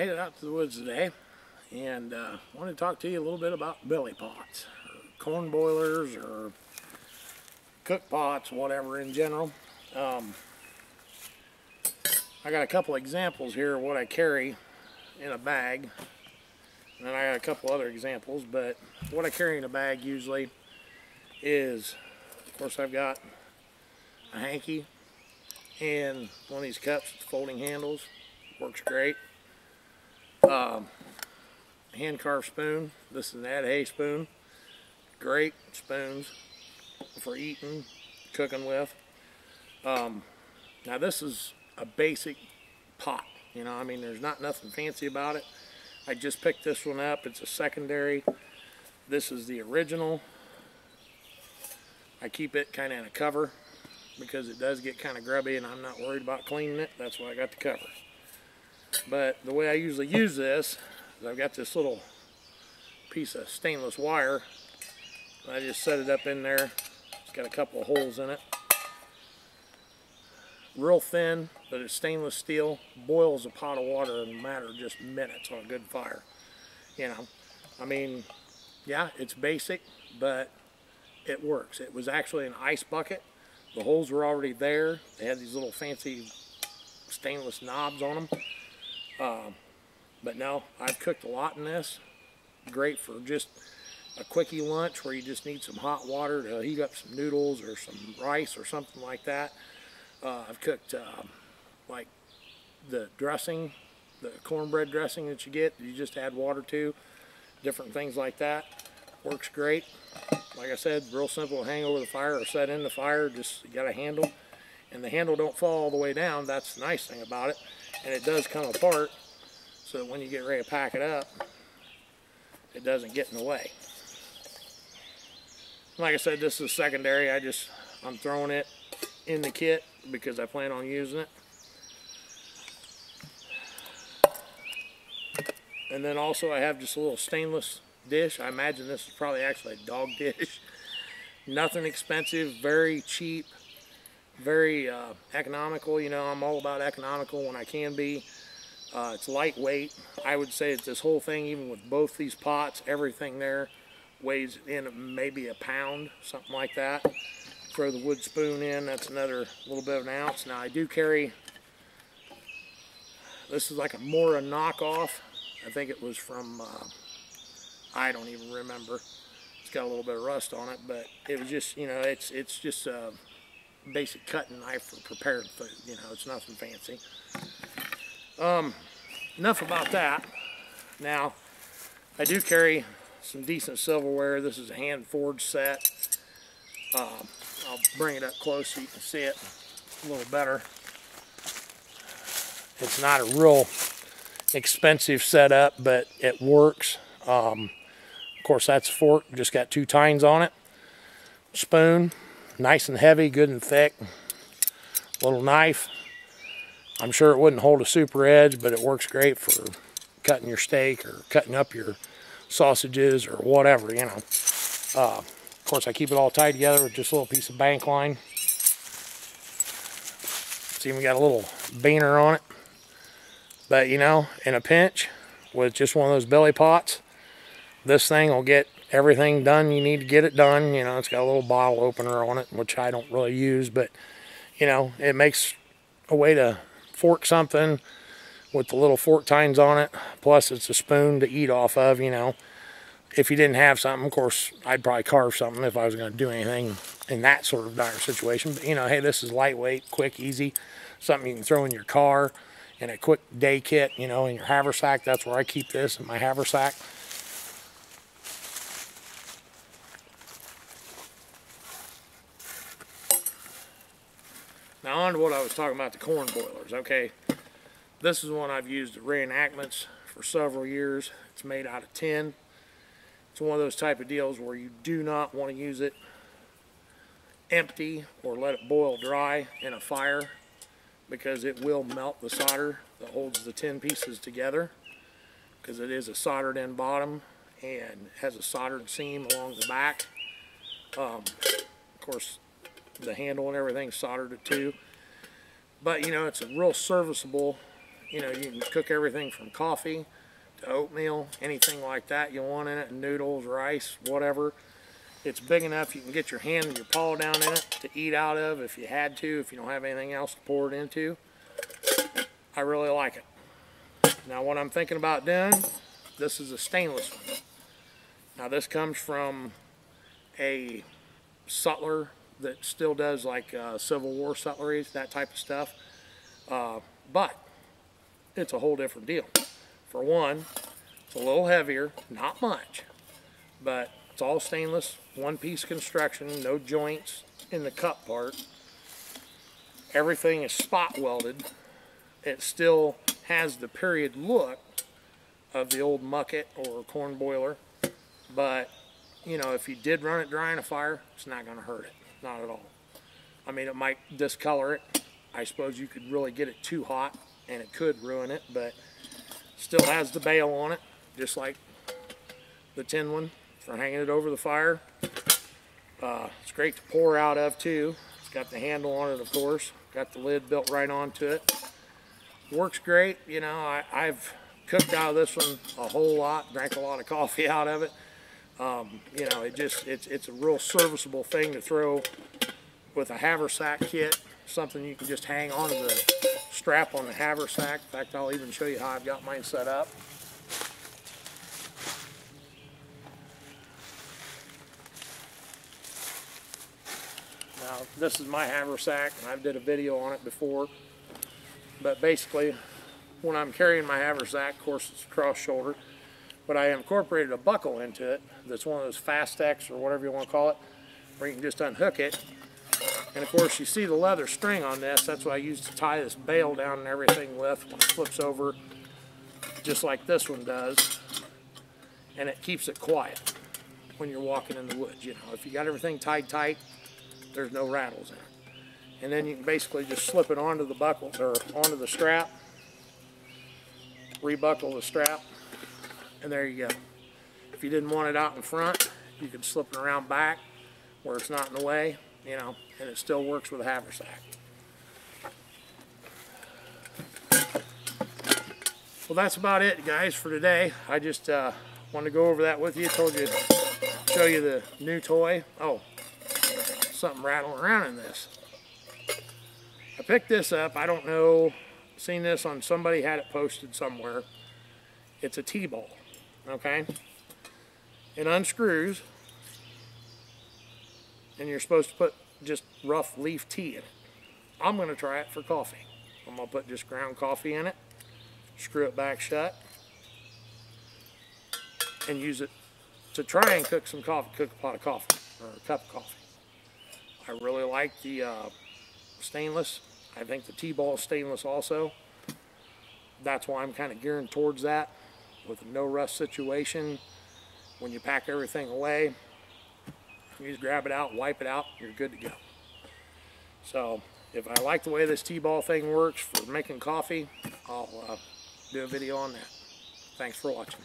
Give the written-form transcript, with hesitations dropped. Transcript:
made it out to the woods today and wanted to talk to you a little bit about billy pots, or corn boilers, or cook pots, whatever in general. I got a couple examples here of what I carry in a bag, and then I got a couple other examples, but what I carry in a bag usually is, of course, I've got a hanky and one of these cups with folding handles. Works great. Hand carved spoon. This is an Ad Hay spoon. Great spoons for eating, cooking with. Now this is a basic pot. You know, I mean, there's nothing fancy about it. I just picked this one up. It's a secondary. This is the original. I keep it kind of in a cover because it does get kind of grubby and I'm not worried about cleaning it. That's why I got the cover. But the way I usually use this is I've got this little piece of stainless wire. I just set it up in there. It's got a couple of holes in it. Real thin, but it's stainless steel. Boils a pot of water in a matter of just minutes on a good fire. You know, I mean, yeah, it's basic, but it works. It was actually an ice bucket. The holes were already there. They had these little fancy stainless knobs on them. But no, I've cooked a lot in this. Great for just a quickie lunch where you just need some hot water to heat up some noodles or some rice or something like that. I've cooked like the dressing, the cornbread dressing that you get, you just add water to, different things like that. Works great. Like I said, real simple to hang over the fire or set in the fire. Just you got a handle, and the handle don't fall all the way down. That's the nice thing about it. And it does come apart, so that when you get ready to pack it up, it doesn't get in the way. Like I said, this is secondary. I'm throwing it in the kit because I plan on using it. And then also I have just a little stainless dish. I imagine this is probably actually a dog dish. Nothing expensive, very cheap, very economical. You know, I'm all about economical when I can be. It's lightweight. I would say that this whole thing, even with both these pots, everything there weighs in maybe a pound, something like that. Throw the wood spoon in, that's another little bit of an ounce. Now I do carry, this is like a Mora knockoff. I think it was from, I don't even remember. It's got a little bit of rust on it, but it was just, you know, it's just a basic cutting knife for prepared food. You know, it's nothing fancy. Enough about that. Now, I do carry some decent silverware. This is a hand forged set. I'll bring it up close so you can see it a little better. It's not a real expensive setup, but it works. Of course, that's a fork. Just got 2 tines on it. Spoon, nice and heavy, good and thick. Little knife. I'm sure it wouldn't hold a super edge, but it works great for cutting your steak or cutting up your sausages or whatever, you know. Of course, I keep it all tied together with just a little piece of bank line. It's even got a little beaner on it. But, you know, in a pinch, with just one of those billy pots, this thing will get everything done you need to get it done. You know, it's got a little bottle opener on it, which I don't really use, but, you know, it makes a way to fork something with the little fork tines on it. Plus, it's a spoon to eat off of, you know. If you didn't have something, of course, I'd probably carve something if I was going to do anything in that sort of dire situation. But, you know, hey, this is lightweight, quick, easy. Something you can throw in your car in a quick day kit, you know, in your haversack. That's where I keep this, in my haversack. Now on to what I was talking about, the corn boilers. Okay, this is one I've used at reenactments for several years. It's made out of tin. It's one of those type of deals where you do not want to use it empty or let it boil dry in a fire, because it will melt the solder that holds the tin pieces together, because it is a soldered in bottom and has a soldered seam along the back. Of course, the handle and everything soldered it too. But, you know, it's a real serviceable You know, you can cook everything from coffee to oatmeal, anything like that you want in it, noodles, rice, whatever. It's big enough you can get your hand and your paw down in it to eat out of if you had to, if you don't have anything else to pour it into. I really like it. Now what I'm thinking about doing, this is a stainless one. Now this comes from a sutler that still does like Civil War sutleries, that type of stuff. But it's a whole different deal. For one, it's a little heavier, not much, but it's all stainless, one-piece construction, no joints in the cup part. Everything is spot welded. It still has the period look of the old Mucket or corn boiler, but you know, if you did run it dry in a fire, it's not going to hurt it, not at all. I mean, it might discolor it. I suppose you could really get it too hot and it could ruin it, but still has the bail on it, just like the tin one for hanging it over the fire. It's great to pour out of too. It's got the handle on it, of course. Got the lid built right onto it. Works great. You know, I've cooked out of this one a whole lot, drank a lot of coffee out of it. You know, it's a real serviceable thing to throw with a haversack kit, something you can just hang onto the strap on the haversack. In fact, I'll even show you how I've got mine set up. Now, this is my haversack, and I've did a video on it before. But basically, when I'm carrying my haversack, of course it's cross-shoulder, but I incorporated a buckle into it that's one of those Fastex or whatever you want to call it, where you can just unhook it. And of course, you see the leather string on this. That's what I use to tie this bail down and everything with when it flips over, just like this one does. And it keeps it quiet when you're walking in the woods. You know, if you got everything tied tight, there's no rattles in it. And then you can basically just slip it onto the buckle or onto the strap, rebuckle the strap, and there you go. If you didn't want it out in front, you could slip it around back where it's not in the way, you know, and it still works with a haversack. Well, that's about it, guys, for today. I just wanted to go over that with you. Told you to show you the new toy. Oh, something rattling around in this. I picked this up. I don't know. Seen this on somebody had it posted somewhere. It's a T-ball. Okay. It unscrews, and you're supposed to put just rough leaf tea in it. I'm going to try it for coffee. I'm going to put just ground coffee in it, screw it back shut, and use it to try and cook some coffee, cook a pot of coffee, or a cup of coffee. I really like the stainless. I think the T-ball is stainless also. That's why I'm kind of gearing towards that. With a no rust situation, when you pack everything away, you just grab it out, wipe it out, you're good to go. So if I like the way this T-ball thing works for making coffee, I'll do a video on that. Thanks for watching.